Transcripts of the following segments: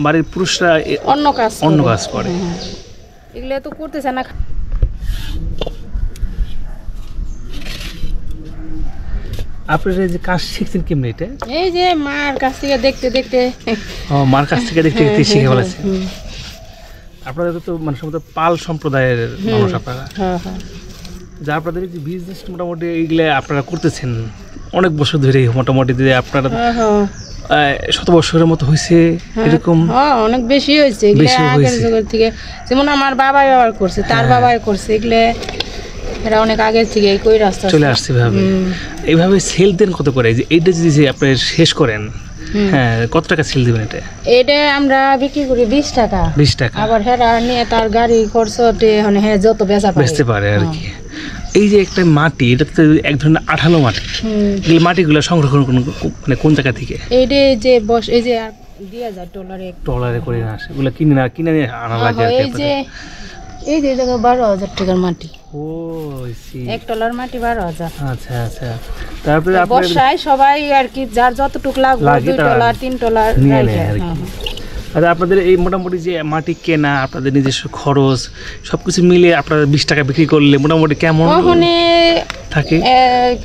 বাড়ির পুরুষরা অন্য কাজ করে। এগুলো তো করতেছে না। আপনারা যে কাজ শিখছেন কেমনি এটা? এই যে মার কাছ থেকে দেখতে দেখতে। মার কাছ থেকে দেখতে দেখতে শিখে ফেলেছেন। আপনাদের তো মানে সম্ভবত পাল সম্প্রদায়ের মানুষ আপনারা। যা আপনাদের যে বিজনেস মোটামুটি এইগুলো আপনারা করতেছেন অনেক বছর ধরে, মোটামুটি যে আপনারা 100 বছরের মতো হয়েছে এরকম? অনেক বেশি হয়েছে আগের যুগের থেকে। যেমন আমার বাবাই করছে, তার বাবাই করছে, এগুলো এরা অনেক আগের থেকে কই রাস্তা চলে আসছে। এইভাবে সেল দেন কত করে? যে এইটা যদি আপনি শেষ করেন, হ্যাঁ, কত টাকা সেল দিবেন এটা? এটা আমরা বিক্রি করি 20 টাকা। 20 টাকা। আবার হেরা নিয়ে তার গাড়ি খরচ মানে হ্যাঁ যত বেচতে পারে আর কি। এই যে একটা মাটি, এটা তো এক ধরনের আঠালো মাটি। এই মাটিগুলো সংরক্ষণ মানে কোন জায়গা থেকে? এইটা যে এই যে 2000 টলারে করে আসে, এগুলো কিনে আনা লাগে। এই যে জায়গা 12,000 টাকার মাটি। ও, 1 টলার মাটি 12,000। আচ্ছা আচ্ছা। তারপরে বর্ষায় সবাই আর কি যার যতটুকু লাগবে 2 টলার 3 টলার নিয়ে নেয় আর কি। আর আপনাদের এই মোটামুটি যে মাটি কেনা, আপনাদের নিজস্ব খরচ সবকিছু মিলে আপনারা 20 টাকা বিক্রি করলে মোটামুটি কেমন থাকে?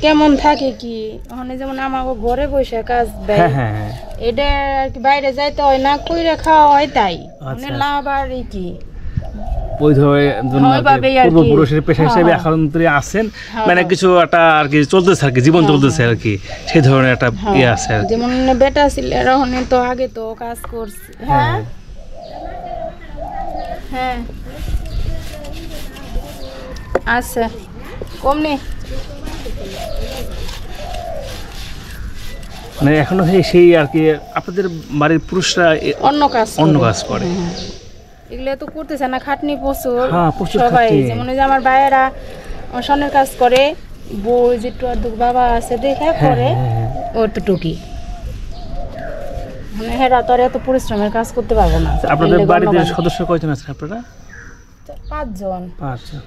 কেমন থাকে কি ওখানে, যেমন আমার ঘরে বসে কাজ দেয়, এটা আর কি বাইরে যাইতে হয় না, কইরা খাওয়া হয়, তাই মানে লাভ আর কি। ওই পূর্বপুরুষের পেশা হিসেবে এখন আছেন, মানে কিছু একটা আর কি চলতেছে আর কি, জীবন চলতেছে আর কি, সেই ধরনের একটা ইয়ে আছে। যেমন বেটা ছিল ওখানে তো আগে তো কাজ করছে। হ্যাঁ আচ্ছা, কমনি মানে এখনো সেই আর কি আপনাদের বাড়ির পুরুষরা অন্য কাজ করে। এগুলো তো করতেছে না, খাটনি প্রচুর সবাই। যেমন যে আমার ভাইয়েরা স্বর্ণের কাজ করে, বউ যেটু বাবা আছে দেখে করে অতটুকি, মানে হেরা তো আর এত পরিশ্রমের কাজ করতে পারবো না। আপনাদের বাড়িতে সদস্য কয়জন আছেন আপনারা? 5 জন। 5 জন।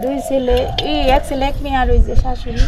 2 ছেলে, এক ছেলে এক মেয়ে, আর ওই যে শাশুড়ি।